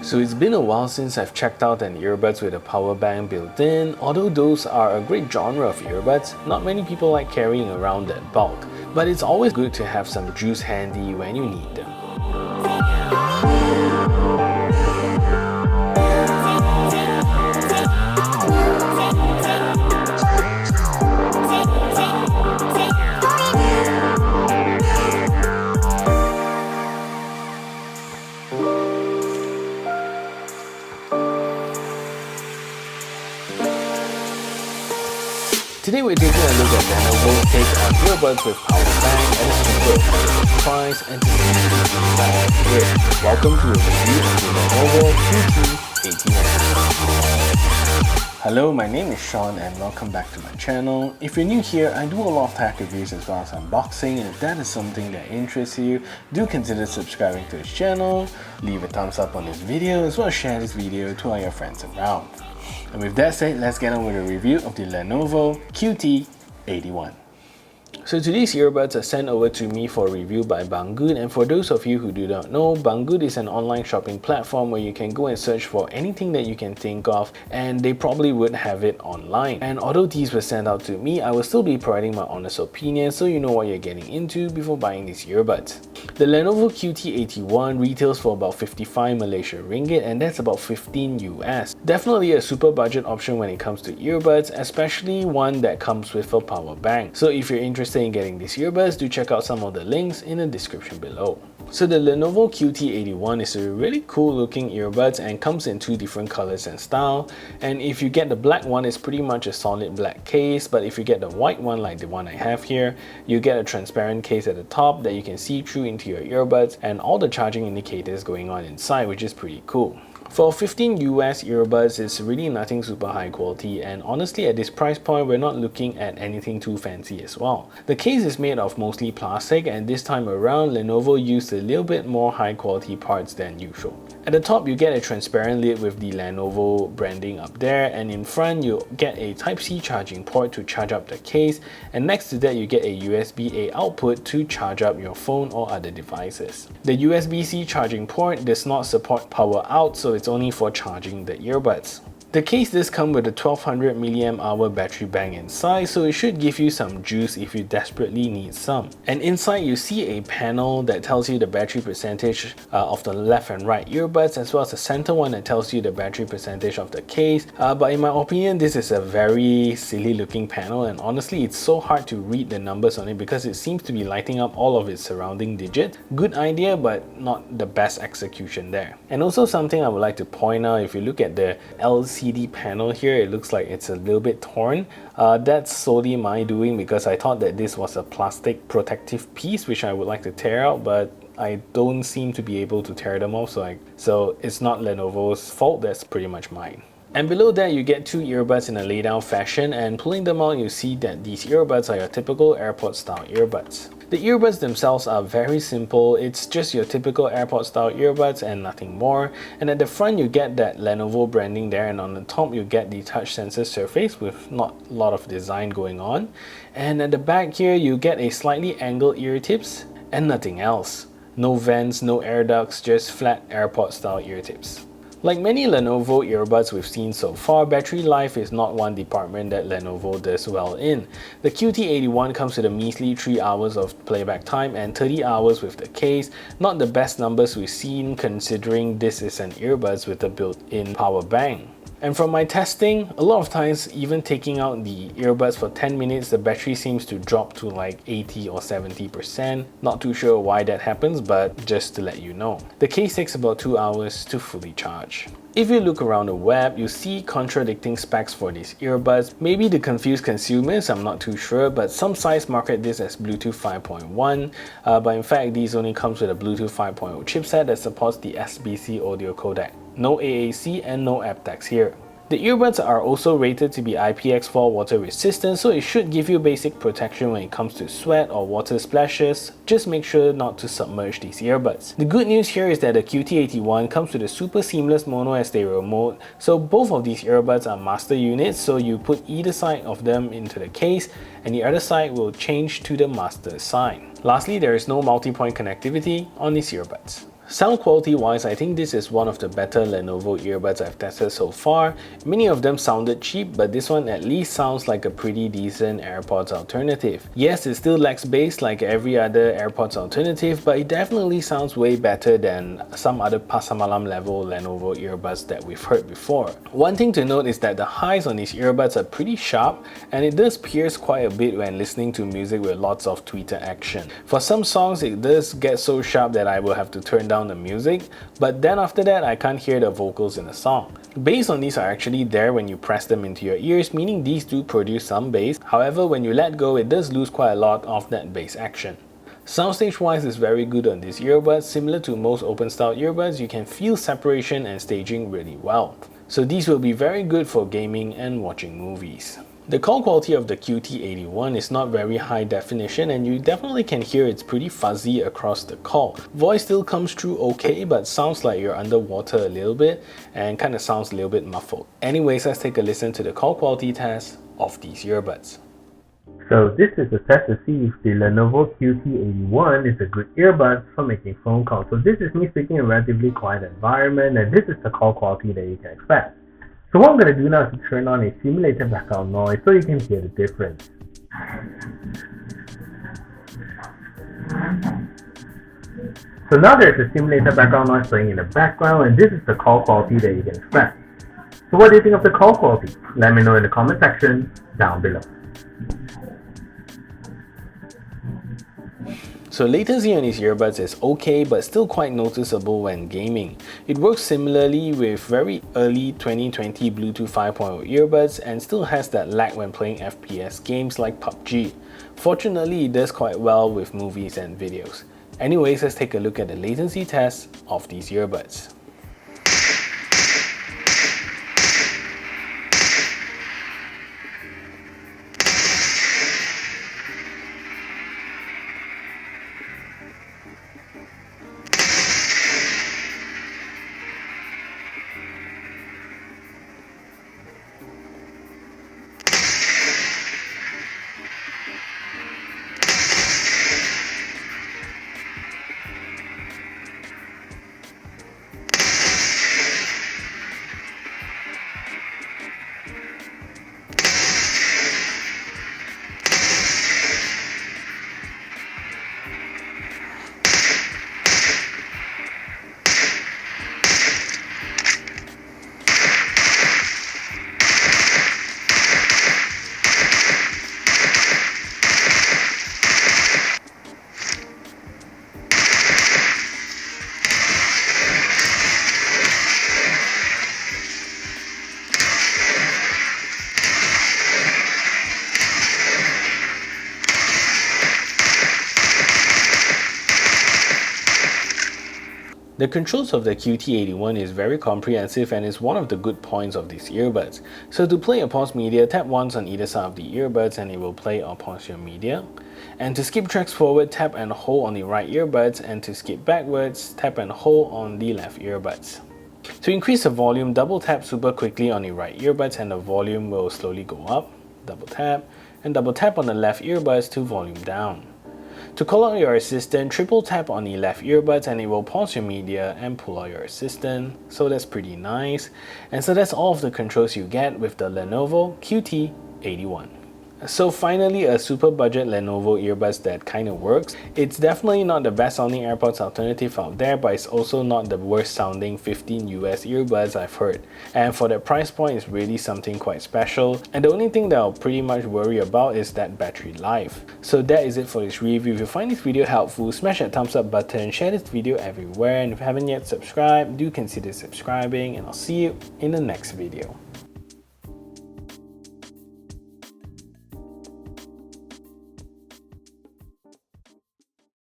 So it's been a while since I've checked out an earbuds with a power bank built in. Although those are a great genre of earbuds, not many people like carrying around that bulk, but it's always good to have some juice handy when you need them. Today we're taking a look at Lenovo's take on earbuds with power bank at a super affordable price and to see it. Welcome to a review of the Lenovo QT81. Hello, my name is Sean and welcome back to my channel. If you're new here, I do a lot of tech reviews as well as unboxing, and if that is something that interests you, do consider subscribing to this channel, leave a thumbs up on this video, as well as share this video to all your friends around. And with that said, let's get on with a review of the Lenovo QT81. So today's earbuds are sent over to me for review by Banggood, and for those of you who do not know, Banggood is an online shopping platform where you can go and search for anything that you can think of, and they probably would have it online. And although these were sent out to me, I will still be providing my honest opinion so you know what you're getting into before buying these earbuds. The Lenovo QT81 retails for about 55 Malaysia ringgit, and that's about 15 US. Definitely a super budget option when it comes to earbuds, especially one that comes with a power bank. So if you're interested in getting these earbuds, do check out some of the links in the description below. So the Lenovo QT81 is a really cool looking earbuds and comes in two different colors and style. And if you get the black one, it's pretty much a solid black case, but if you get the white one like the one I have here, you get a transparent case at the top that you can see through into your earbuds and all the charging indicators going on inside, which is pretty cool. For 15 US earbuds, it's really nothing super high quality, and honestly at this price point we're not looking at anything too fancy as well. The case is made of mostly plastic, and this time around Lenovo used a little bit more high quality parts than usual. At the top you get a transparent lid with the Lenovo branding up there, and in front you get a Type-C charging port to charge up the case, and next to that you get a USB-A output to charge up your phone or other devices. The USB-C charging port does not support power out, so it's only for charging the earbuds. The case does come with a 1200 mAh battery bank inside, so it should give you some juice if you desperately need some. And inside you see a panel that tells you the battery percentage of the left and right earbuds, as well as the center one that tells you the battery percentage of the case. But in my opinion, this is a very silly looking panel, and honestly it's so hard to read the numbers on it because it seems to be lighting up all of its surrounding digits. Good idea, but not the best execution there. And also something I would like to point out, if you look at the LCD panel here, it looks like it's a little bit torn. That's solely my doing because I thought that this was a plastic protective piece which I would like to tear out, but I don't seem to be able to tear them off, so it's not Lenovo's fault, that's pretty much mine. And below that you get two earbuds in a lay down fashion, and pulling them out you see that these earbuds are your typical AirPods style earbuds. The earbuds themselves are very simple, it's just your typical AirPods style earbuds and nothing more. And at the front you get that Lenovo branding there, and on the top you get the touch sensor surface with not a lot of design going on. And at the back here you get a slightly angled ear tips and nothing else. No vents, no air ducts, just flat AirPods style ear tips. Like many Lenovo earbuds we've seen so far, battery life is not one department that Lenovo does well in. The QT81 comes with a measly 3 hours of playback time and 30 hours with the case. Not the best numbers we've seen considering this is an earbuds with a built-in power bank. And from my testing, a lot of times even taking out the earbuds for 10 minutes, the battery seems to drop to like 80 or 70%. Not too sure why that happens, but just to let you know. The case takes about 2 hours to fully charge. If you look around the web, you see contradicting specs for these earbuds. Maybe to confuse consumers, I'm not too sure, but some sites market this as Bluetooth 5.1, but in fact these only comes with a Bluetooth 5.0 chipset that supports the SBC audio codec. No AAC and no aptX here. The earbuds are also rated to be IPX4 water resistant, so it should give you basic protection when it comes to sweat or water splashes. Just make sure not to submerge these earbuds. The good news here is that the QT81 comes with a super seamless mono stereo mode, so both of these earbuds are master units, so you put either side of them into the case and the other side will change to the master side. Lastly, there is no multi-point connectivity on these earbuds. Sound quality wise, I think this is one of the better Lenovo earbuds I've tested so far. Many of them sounded cheap, but this one at least sounds like a pretty decent AirPods alternative. Yes, it still lacks bass like every other AirPods alternative, but it definitely sounds way better than some other pasamalam level Lenovo earbuds that we've heard before. One thing to note is that the highs on these earbuds are pretty sharp, and it does pierce quite a bit when listening to music with lots of tweeter action. For some songs, it does get so sharp that I will have to turn down the music, but then after that I can't hear the vocals in the song. Bass on these are actually there when you press them into your ears, meaning these do produce some bass. However, when you let go, it does lose quite a lot of that bass action. Soundstage wise is very good on these earbuds. Similar to most open style earbuds, you can feel separation and staging really well. So these will be very good for gaming and watching movies. The call quality of the QT81 is not very high definition, and you definitely can hear it's pretty fuzzy across the call. Voice still comes through okay, but sounds like you're underwater a little bit and kind of sounds a little bit muffled. Anyways, let's take a listen to the call quality test of these earbuds. So this is a test to see if the Lenovo QT81 is a good earbud for making phone calls. So this is me speaking in a relatively quiet environment, and this is the call quality that you can expect. So what I'm going to do now is to turn on a simulated background noise so you can hear the difference. So now there's a simulated background noise playing in the background, and this is the call quality that you can expect. So what do you think of the call quality? Let me know in the comment section down below. So latency on these earbuds is okay, but still quite noticeable when gaming. It works similarly with very early 2020 Bluetooth 5.0 earbuds and still has that lag when playing FPS games like PUBG. Fortunately, it does quite well with movies and videos. Anyways, let's take a look at the latency test of these earbuds. The controls of the QT81 is very comprehensive and is one of the good points of these earbuds. So to play or pause media, tap once on either side of the earbuds and it will play or pause your media. And to skip tracks forward, tap and hold on the right earbuds, and to skip backwards, tap and hold on the left earbuds. To increase the volume, double tap super quickly on the right earbuds and the volume will slowly go up. Double tap, and double tap on the left earbuds to volume down. To call out your assistant, triple tap on the left earbuds and it will pause your media and pull out your assistant. So that's pretty nice. And so that's all of the controls you get with the Lenovo QT81. So finally, a super budget Lenovo earbuds that kind of works. It's definitely not the best sounding AirPods alternative out there, but it's also not the worst sounding 15 US earbuds I've heard. And for that price point, it's really something quite special. And the only thing that I'll pretty much worry about is that battery life. So that is it for this review. If you find this video helpful, smash that thumbs up button, share this video everywhere, and if you haven't yet subscribed, do consider subscribing, and I'll see you in the next video.